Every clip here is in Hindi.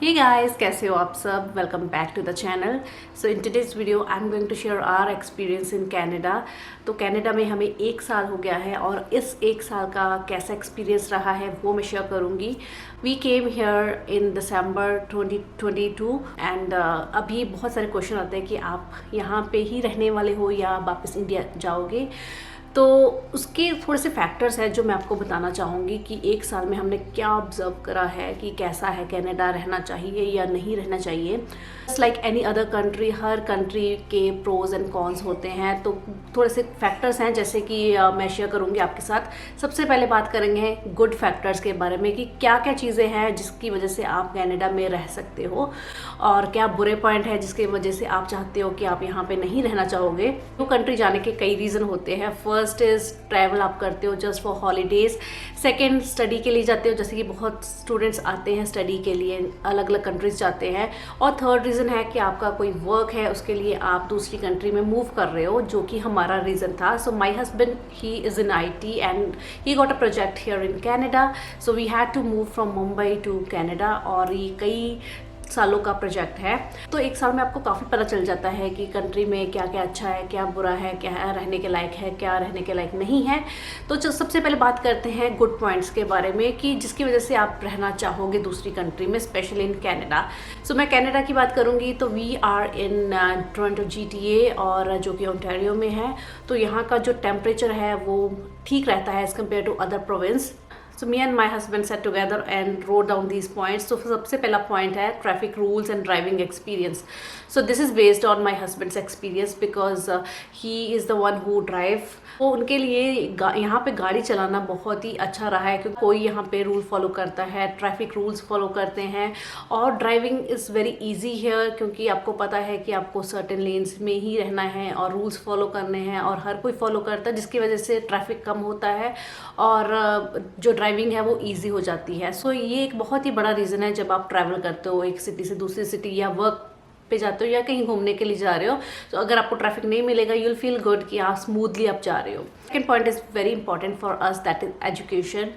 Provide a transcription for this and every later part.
Hey guys, कैसे हो आप सब? Welcome back to the channel. So in today's video I am going to share our experience in Canada. तो कनाडा में हमें 1 साल हो गया है और इस 1 साल का कैसा एक्सपीरियंस रहा है वो मैं शेयर करूँगी. We came here in December 2022 and अभी बहुत सारे क्वेश्चन आते हैं कि आप यहाँ पे ही रहने वाले हो या वापस इंडिया जाओगे. तो उसके थोड़े से फैक्टर्स हैं जो मैं आपको बताना चाहूँगी कि 1 साल में हमने क्या ऑब्जर्व करा है कि कैसा है कनाडा, रहना चाहिए या नहीं रहना चाहिए. Just like any other country, हर कंट्री के प्रोज एंड कॉन्स होते हैं. तो थोड़े से फैक्टर्स हैं जैसे कि मैं शेयर करूँगी आपके साथ. सबसे पहले बात करेंगे गुड फैक्टर्स के बारे में कि क्या क्या चीज़ें हैं जिसकी वजह से आप कनाडा में रह सकते हो और क्या बुरे पॉइंट है जिसकी वजह से आप चाहते हो कि आप यहाँ पे नहीं रहना चाहोगे. तो कंट्री जाने के कई रीज़न होते हैं. फर्स्ट इज़ ट्रैवल आप करते हो just for holidays. Second, study के लिए जाते हो, जैसे कि बहुत स्टूडेंट्स आते हैं स्टडी के लिए, अलग अलग कंट्रीज जाते हैं. और थर्ड रीज़न है कि आपका कोई वर्क है, उसके लिए आप दूसरी कंट्री में मूव कर रहे हो, जो कि हमारा रीज़न था. So my husband, he is in IT and he got a project here in Canada. So we had to move from Mumbai to Canada और ये कई सालों का प्रोजेक्ट है. तो 1 साल में आपको काफ़ी पता चल जाता है कि कंट्री में क्या क्या अच्छा है, क्या बुरा है, क्या रहने के लायक है, क्या रहने के लायक नहीं है. तो सबसे पहले बात करते हैं गुड पॉइंट्स के बारे में कि जिसकी वजह से आप रहना चाहोगे दूसरी कंट्री में, स्पेशली इन कनाडा. सो मैं कनाडा की बात करूँगी तो we are in Toronto GTA और जो कि ओंटारियो में है. तो यहाँ का जो टेम्परेचर है वो ठीक रहता है as compare to other province. So me and my husband sat together and wrote down these points. So सबसे पहला point है traffic rules and driving experience. So this is based on my husband's experience because he is the one who drive. तो उनके लिए यहाँ पे गाड़ी चलाना बहुत ही अच्छा रहा है क्योंकि कोई यहाँ पे रूल फॉलो करता है, ट्रैफिक रूल्स फॉलो करते हैं. और driving is very easy here क्योंकि आपको पता है कि आपको सर्टेन लेन्स में ही रहना है और रूल्स फॉलो करने हैं और हर कोई फॉलो करता है, जिसकी वजह से ट्रैफिक कम होता है और जो ड्राइविंग है वो ईजी हो जाती है. सो ये एक बहुत ही बड़ा रीज़न है जब आप ट्रैवल करते हो एक सिटी से दूसरी सिटी या वर्क पे जाते हो या कहीं घूमने के लिए जा रहे हो. तो अगर आपको ट्रैफिक नहीं मिलेगा यू विल फील गुड कि आप स्मूथली आप जा रहे हो. Second point is very important for us, that is education.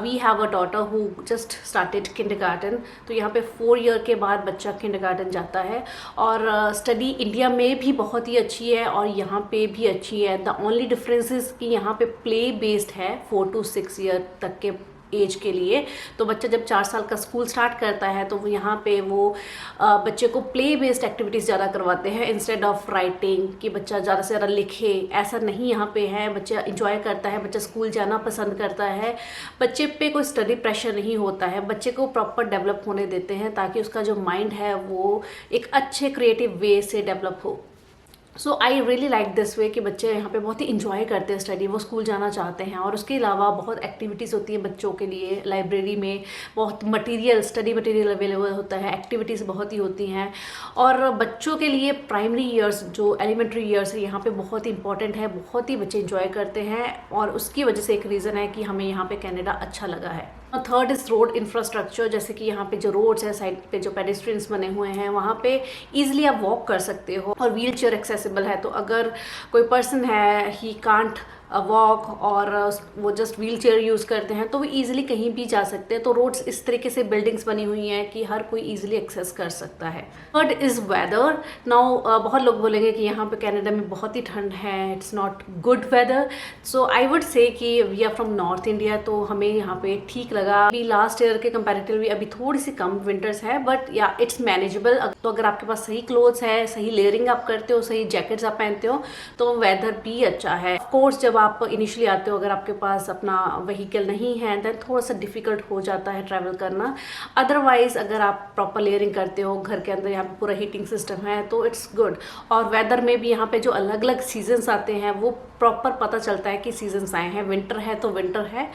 We have a daughter who just started kindergarten. तो यहाँ पे 4 ईयर के बाद बच्चा किंडरगार्टन जाता है और स्टडी इंडिया में भी बहुत ही अच्छी है और यहाँ पे भी अच्छी है. द ओनली डिफरेंस इज़ कि यहाँ पे प्ले बेस्ड है 4 to 6 ईयर तक के एज के लिए. तो बच्चा जब 4 साल का स्कूल स्टार्ट करता है तो यहाँ पे वो बच्चे को प्ले बेस्ड एक्टिविटीज़ ज़्यादा करवाते हैं इंस्टेड ऑफ राइटिंग कि बच्चा ज़्यादा से ज़्यादा लिखे. ऐसा नहीं यहाँ पे है. बच्चा इंजॉय करता है, बच्चा स्कूल जाना पसंद करता है, बच्चे पे कोई स्टडी प्रेशर नहीं होता है. बच्चे को प्रॉपर डेवलप होने देते हैं ताकि उसका जो माइंड है वो एक अच्छे क्रिएटिव वे से डेवलप हो. So I really like this way कि बच्चे यहाँ पे बहुत ही इंजॉय करते हैं स्टडी, वो स्कूल जाना चाहते हैं. और उसके अलावा बहुत एक्टिविटीज़ होती है बच्चों के लिए. लाइब्रेरी में बहुत मटेरियल, स्टडी मटेरियल अवेलेबल होता है, एक्टिविटीज़ बहुत ही होती हैं. और बच्चों के लिए प्राइमरी ईयर्स, जो एलिमेंट्री ईयर्स है, यहाँ पे बहुत ही इंपॉर्टेंट है. बहुत ही बच्चे इंजॉय करते हैं और उसकी वजह से एक रीज़न है कि हमें यहाँ पे कनाडा अच्छा लगा है. Third is road infrastructure. जैसे कि यहाँ पे जो रोड्स हैं, साइड पे जो पेडेस्ट्रियंस बने हुए हैं, वहाँ पे ईजिली आप वॉक कर सकते हो और व्हील चेयर एक्सेसिबल है. तो अगर कोई पर्सन है ही कांट वॉक और वो जस्ट व्हील चेयर यूज़ करते हैं तो वो ईजिली कहीं भी जा सकते हैं. तो रोड्स इस तरीके से बिल्डिंग्स बनी हुई हैं कि हर कोई ईजिली एक्सेस कर सकता है. Third is weather. नाउ बहुत लोग बोलेंगे कि यहाँ पे कनाडा में बहुत ही ठंड है, it's not good weather. So I would say कि we are from north India तो हमें यहाँ पे ठीक लगा. अभी लास्ट ईयर के कंपैरेटिवली अभी थोड़ी सी कम विंटर्स है बट या इट्स मैनेजेबल. तो अगर आपके पास सही क्लोथ्स है, सही लेयरिंग आप करते हो, सही जैकेट्स आप पहनते हो तो वेदर भी अच्छा है. ऑफकोर्स जब आप इनिशियली आते हो, अगर आपके पास अपना व्हीकल नहीं है देन थोड़ा सा डिफिकल्ट हो जाता है ट्रैवल करना. अदरवाइज अगर आप प्रॉपर लेयरिंग करते हो, घर के अंदर यहाँ पे पूरा हीटिंग सिस्टम है तो इट्स गुड. और वेदर में भी यहाँ पे जो अलग अलग सीजन्स आते हैं वो प्रॉपर पता चलता है कि सीजन्स आए हैं. विंटर है तो विंटर है.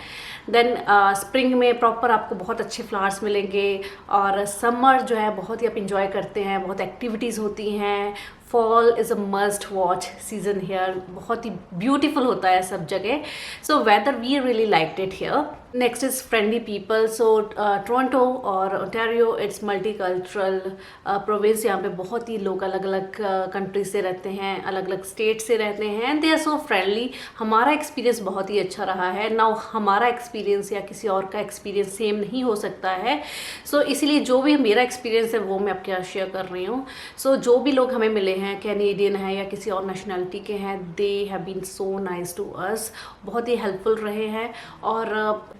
देन स्प्रिंग में प्रॉपर आपको बहुत अच्छे फ्लावर्स मिलेंगे और समर जो है बहुत ही आप इंजॉय करते हैं, बहुत एक्टिविटीज़ होती हैं. Fall is a must watch season here. बहुत ही ब्यूटीफुल होता है सब जगह. So weather we really liked it here. Next is friendly people. So Toronto और ओंटारियो इट्स मल्टीकल्चरल प्रोविंस। यहाँ पे बहुत ही लोग अलग अलग कंट्री से रहते हैं, अलग अलग स्टेट से रहते हैं, and they are so friendly. हमारा एक्सपीरियंस बहुत ही अच्छा रहा है ना। हमारा एक्सपीरियंस या किसी और का एक्सपीरियंस सेम नहीं हो सकता है। सो इसीलिए जो भी मेरा एक्सपीरियंस है वो मैं आपके साथ शेयर कर रही हूँ। सो जो भी लोग हमें मिले हैं, कैनेडियन हैं या किसी और नेशनलिटी के हैं, they have been so nice to us. बहुत ही हेल्पफुल रहे हैं और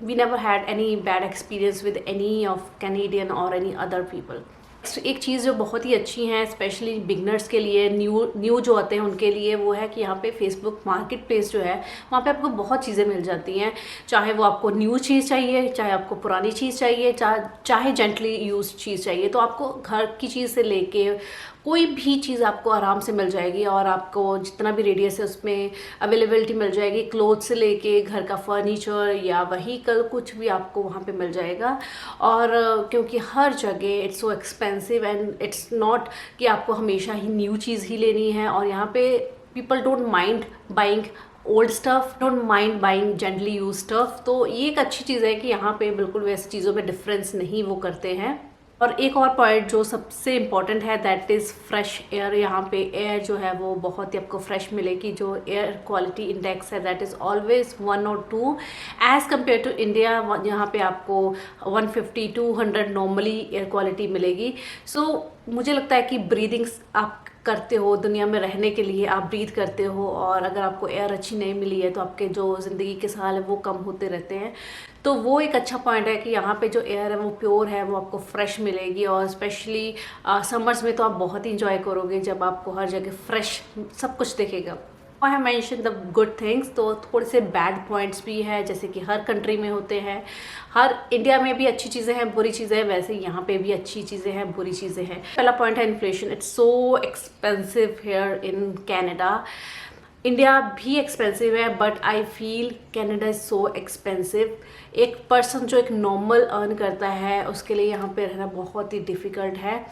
we never had any bad experience with any of Canadian or any other people. एक चीज़ जो बहुत ही अच्छी है स्पेशली बिगनर्स के लिए, न्यू जो आते हैं उनके लिए, वो है कि यहाँ पे फेसबुक मार्केट प्लेस जो है वहाँ पे आपको बहुत चीज़ें मिल जाती हैं। चाहे वो आपको न्यू चीज़ चाहिए, चाहे आपको पुरानी चीज़ चाहिए, चाहे जेंटली यूज चीज़ चाहिए, तो आपको घर की चीज़ से लेके कोई भी चीज़ आपको आराम से मिल जाएगी और आपको जितना भी रेडियस है उसमें अवेलेबिलिटी मिल जाएगी। क्लोथ से लेके घर का फर्नीचर या व्हीकल कुछ भी आपको वहाँ पे मिल जाएगा। और क्योंकि हर जगह it's so expensive and it's not कि आपको हमेशा ही न्यू चीज़ ही लेनी है। और यहाँ पे people don't mind buying old stuff, don't mind buying gently use stuff. तो ये एक अच्छी चीज़ है कि यहाँ पे बिल्कुल वैसी चीज़ों में डिफरेंस नहीं वो करते हैं। और एक और पॉइंट जो सबसे इम्पॉर्टेंट है दैट इज़ फ्रेश एयर। यहाँ पे एयर जो है वो बहुत ही आपको फ्रेश मिलेगी। जो एयर क्वालिटी इंडेक्स है दैट इज़ ऑलवेज 1 और 2 एज़ कम्पेयर टू इंडिया। यहाँ पे आपको 150-200 नॉर्मली एयर क्वालिटी मिलेगी। सो मुझे लगता है कि ब्रीदिंग आप करते हो, दुनिया में रहने के लिए आप ब्रीथ करते हो, और अगर आपको एयर अच्छी नहीं मिली है तो आपके जो ज़िंदगी के साल है वो कम होते रहते हैं। तो वो एक अच्छा पॉइंट है कि यहाँ पे जो एयर है वो प्योर है, वो आपको फ्रेश मिलेगी। और स्पेशली समर्स में तो आप बहुत ही इंजॉय करोगे जब आपको हर जगह फ्रेश सब कुछ दिखेगा। I have mention the good things, तो थोड़े से बैड पॉइंट्स भी है जैसे कि हर कंट्री में होते हैं। हर इंडिया में भी अच्छी चीज़ें हैं, बुरी चीज़ें हैं, वैसे यहाँ पे भी अच्छी चीज़ें हैं, बुरी चीज़ें हैं। पहला पॉइंट है inflation. It's so expensive here in Canada. India भी एक्सपेंसिव है but I feel Canada is so expensive. एक पर्सन जो एक नॉर्मल अर्न करता है उसके लिए यहाँ पे रहना बहुत ही डिफ़िकल्ट है।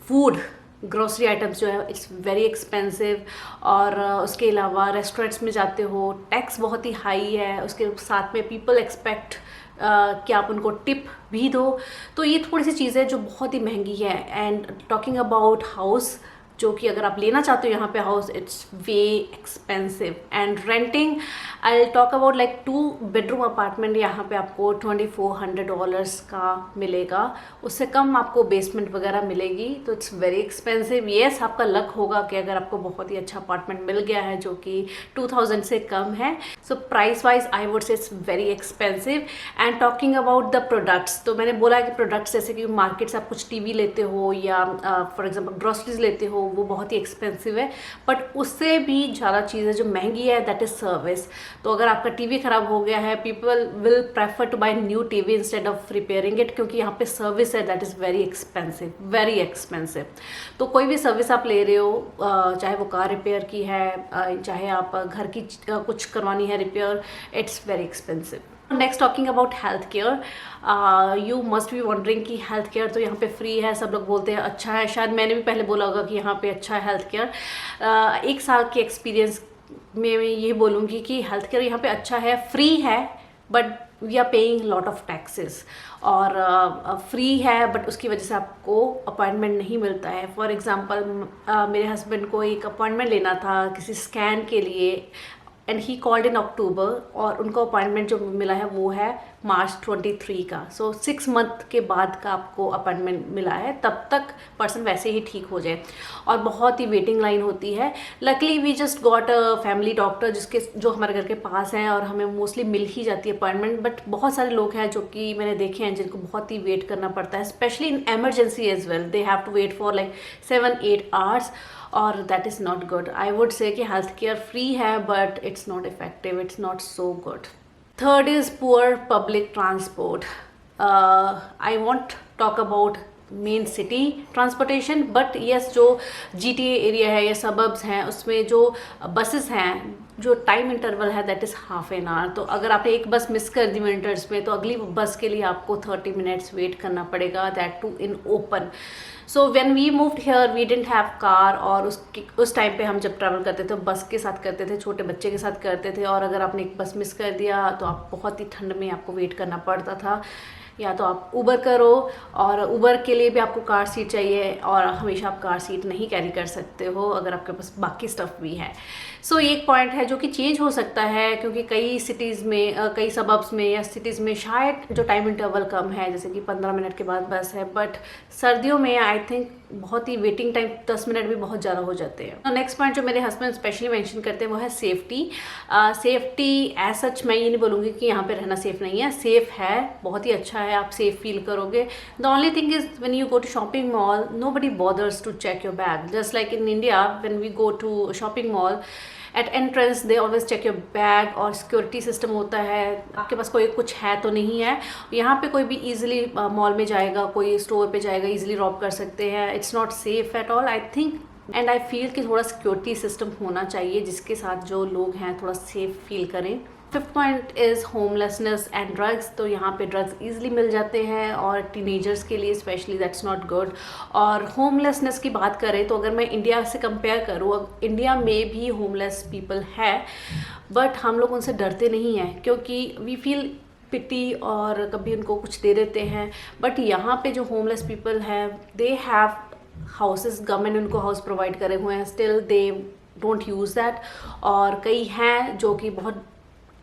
फूड, ग्रोसरी आइटम्स जो है इट्स वेरी एक्सपेंसिव। और उसके अलावा रेस्टोरेंट्स में जाते हो टैक्स बहुत ही हाई है। उसके साथ में पीपल एक्सपेक्ट कि आप उनको टिप भी दो। तो ये थोड़ी सी चीज़ें जो बहुत ही महंगी है। एंड टॉकिंग अबाउट हाउस, जो कि अगर आप लेना चाहते हो यहाँ पे house, it's way expensive. And renting, I talk about like 2 bedroom apartment यहाँ पे आपको $2400 का मिलेगा। उससे कम आपको बेसमेंट वगैरह मिलेगी। तो इट्स वेरी एक्सपेंसिव। येस, आपका लक होगा कि अगर आपको बहुत ही अच्छा अपार्टमेंट मिल गया है जो कि 2000 से कम है। So price wise I would से it's very expensive. And talking about the products, तो मैंने बोला कि प्रोडक्ट्स जैसे कि मार्केट से आप कुछ टीवी लेते हो या फॉर एग्जाम्पल ग्रोसरीज लेते हो, वो बहुत ही एक्सपेंसिव है। बट उससे भी ज़्यादा चीज़ें जो महंगी है दैट इज़ सर्विस। तो अगर आपका टीवी ख़राब हो गया है, people will prefer to buy new TV instead of repairing it, क्योंकि यहाँ पे सर्विस है that is very expensive, very expensive. तो कोई भी सर्विस आप ले रहे हो, चाहे वो कार रिपेयर की है, चाहे आप घर की कुछ करवानी है repair, it's very expensive. Next talking about health care, you must be wondering कि हेल्थ केयर तो यहाँ पे फ्री है। सब लोग बोलते हैं अच्छा है, शायद मैंने भी पहले बोला होगा कि यहाँ पे अच्छा है हेल्थ केयर। 1 साल के एक्सपीरियंस में मैं ये बोलूँगी कि हेल्थ केयर यहाँ पे अच्छा है, फ्री है, but we are paying lot of taxes. और फ्री है बट उसकी वजह से आपको अपॉइंटमेंट नहीं मिलता है। फॉर एग्जांपल मेरे हस्बैंड को एक अपॉइंटमेंट लेना था किसी स्कैन के लिए, एंड ही कॉल्ड इन अक्टूबर, और उनको अपॉइंटमेंट जो मिला है वो है मार्च 23 का। सो 6 मंथ के बाद का आपको अपॉइंटमेंट मिला है, तब तक पर्सन वैसे ही ठीक हो जाए। और बहुत ही वेटिंग लाइन होती है। Luckily we just got a family doctor जो हमारे घर के पास हैं, और हमें मोस्टली मिल ही जाती है अपॉइंटमेंट। बट बहुत सारे लोग हैं जो कि मैंने देखे हैं जिनको बहुत ही वेट करना पड़ता है, specially in emergency as well. They have to wait for like 7-8 hours, और that is not good. I would say कि हेल्थ केयर फ्री है but it's not effective, it's not so good. Third is poor public transport. I won't talk about main city transportation, but yes जो GTA एरिया है या सबर्ब्स हैं उसमें जो बसेस हैं जो टाइम इंटरवल है that is half an hour. तो अगर आपने एक बस मिस कर दी विंटर्स में तो अगली बस के लिए आपको 30 मिनट्स वेट करना पड़ेगा, that too in open. So when we moved here we didn't have car, और उस टाइम पे हम जब ट्रैवल करते थे बस के साथ करते थे, छोटे बच्चे के साथ करते थे, और अगर आपने एक बस मिस कर दिया तो आप बहुत ही ठंड में आपको वेट करना पड़ता था। या तो आप उबर करो, और उबर के लिए भी आपको कार सीट चाहिए, और हमेशा आप कार सीट नहीं कैरी कर सकते हो अगर आपके पास बाकी स्टफ भी है। सो ये एक पॉइंट है जो कि चेंज हो सकता है, क्योंकि कई सिटीज़ में कई सबअब्स में या सिटीज़ में शायद जो टाइम इंटरवल कम है, जैसे कि 15 मिनट के बाद बस है, बट सर्दियों में आई थिंक बहुत ही वेटिंग टाइम 10 मिनट भी बहुत ज़्यादा हो जाते हैं। नेक्स्ट पॉइंट जो मेरे हस्बैंड स्पेशली मेंशन करते हैं वो है सेफ्टी। सेफ्टी एज सच मैं ये नहीं बोलूँगी कि यहाँ पे रहना सेफ़ नहीं है, सेफ़ है, बहुत ही अच्छा है, आप सेफ फील करोगे। The only thing is when you go to shopping mall nobody bothers to check your bag, just like in India when we go to shopping mall at entrance they always check your bag, और सिक्योरिटी सिस्टम होता है, आपके पास कोई कुछ है तो नहीं है। यहाँ पे कोई भी इजीली मॉल में जाएगा, कोई स्टोर पे जाएगा, इजीली रॉब कर सकते हैं। It's not safe at all I think, and I feel कि थोड़ा सिक्योरिटी सिस्टम होना चाहिए जिसके साथ जो लोग हैं थोड़ा सेफ फील करें। Fifth point is homelessness and drugs. तो यहाँ पे ड्रग्स इजीली मिल जाते हैं, और टीनेजर्स के लिए स्पेशली दैट्स नॉट गुड। और होमलेसनेस की बात करें तो अगर मैं इंडिया से कंपेयर करूँ, इंडिया में भी होमलेस पीपल है, बट हम लोग उनसे डरते नहीं हैं क्योंकि वी फील पिटी, और कभी उनको कुछ दे देते हैं। बट यहाँ पे जो होमलेस पीपल हैं दे हैव हाउसेस, गवर्नमेंट उनको हाउस प्रोवाइड करे हुए हैं, still they don't use that. और कई हैं जो कि बहुत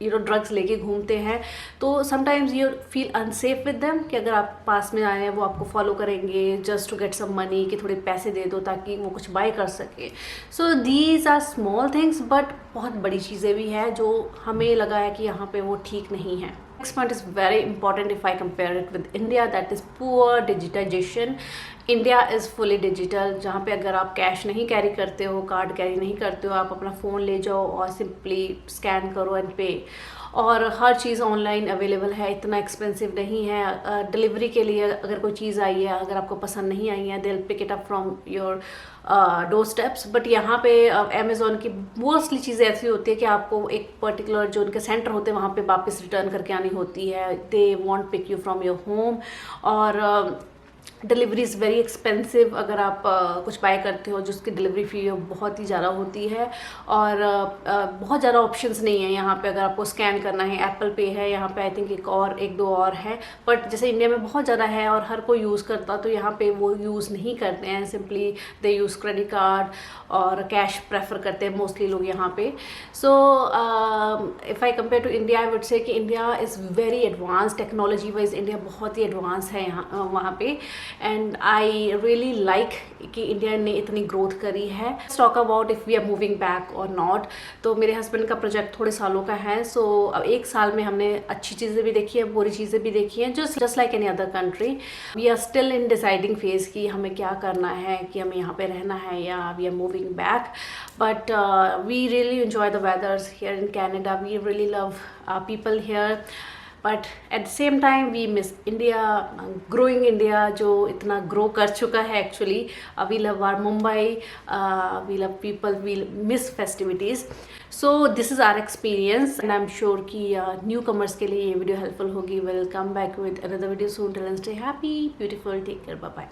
ड्रग्स लेके घूमते हैं, तो sometimes you feel unsafe with them कि अगर आप पास में आए हैं वो आपको फॉलो करेंगे just to get some money, कि थोड़े पैसे दे दो ताकि वो कुछ बाय कर सके। So these are small things, but बहुत बड़ी चीज़ें भी हैं जो हमें लगा है कि यहाँ पे वो ठीक नहीं है। Next point is very important if I compare it with India, that is poor digitization. India is fully digital, जहाँ पे अगर आप कैश नहीं कैरी करते हो, कार्ड कैरी नहीं करते हो, आप अपना फ़ोन ले जाओ और सिंपली स्कैन करो एंड पे, और हर चीज़ ऑनलाइन अवेलेबल है, इतना एक्सपेंसिव नहीं है। डिलीवरी के लिए अगर कोई चीज़ आई है, अगर आपको पसंद नहीं आई है, they will pick it up from your door steps. But यहाँ पे अमेज़ॉन की मोस्टली चीज़ें ऐसी होती है कि आपको एक पर्टिकुलर जो उनके सेंटर होते हैं वहाँ पे वापस रिटर्न करके आनी होती है। They won't pick you from your home, और डिलीवरी इज़ वेरी एक्सपेंसिव अगर आप कुछ बाय करते हो, जिसकी डिलीवरी फ़ी बहुत ही ज़्यादा होती है, और बहुत ज़्यादा ऑप्शंस नहीं है यहाँ पे। अगर आपको स्कैन करना है, एप्पल पे है यहाँ पे, आई थिंक एक दो और है, बट जैसे इंडिया में बहुत ज़्यादा है और हर कोई यूज़ करता, तो यहाँ पे वो यूज़ नहीं करते हैं, simply they use credit card और कैश प्रेफर करते हैं मोस्टली लोग यहाँ पे। So if I compare to India I would say कि India is very advance technology wise, India बहुत ही एडवांस है यहाँ वहाँ पे, एंड आई रियली लाइक कि इंडिया ने इतनी ग्रोथ करी है। Talk about if we are moving back और नॉट, तो मेरे हस्बैंड का प्रोजेक्ट थोड़े सालों का है। सो अब एक साल में हमने अच्छी चीज़ें भी देखी है, बुरी चीज़ें भी देखी हैं, just like any other country. We are still in deciding phase कि हमें क्या करना है, कि हमें यहाँ पे रहना है या we are moving back. But we really enjoy the weathers here in Canada. We really love people here, but at the same time we miss India, growing India जो इतना grow कर चुका है actually. We love our Mumbai, we love people, we miss festivities. So this is our experience, and I'm sure कि newcomers के लिए ये video helpful होगी. We'll come back with another video soon. Till then, stay happy, beautiful, take care, bye bye.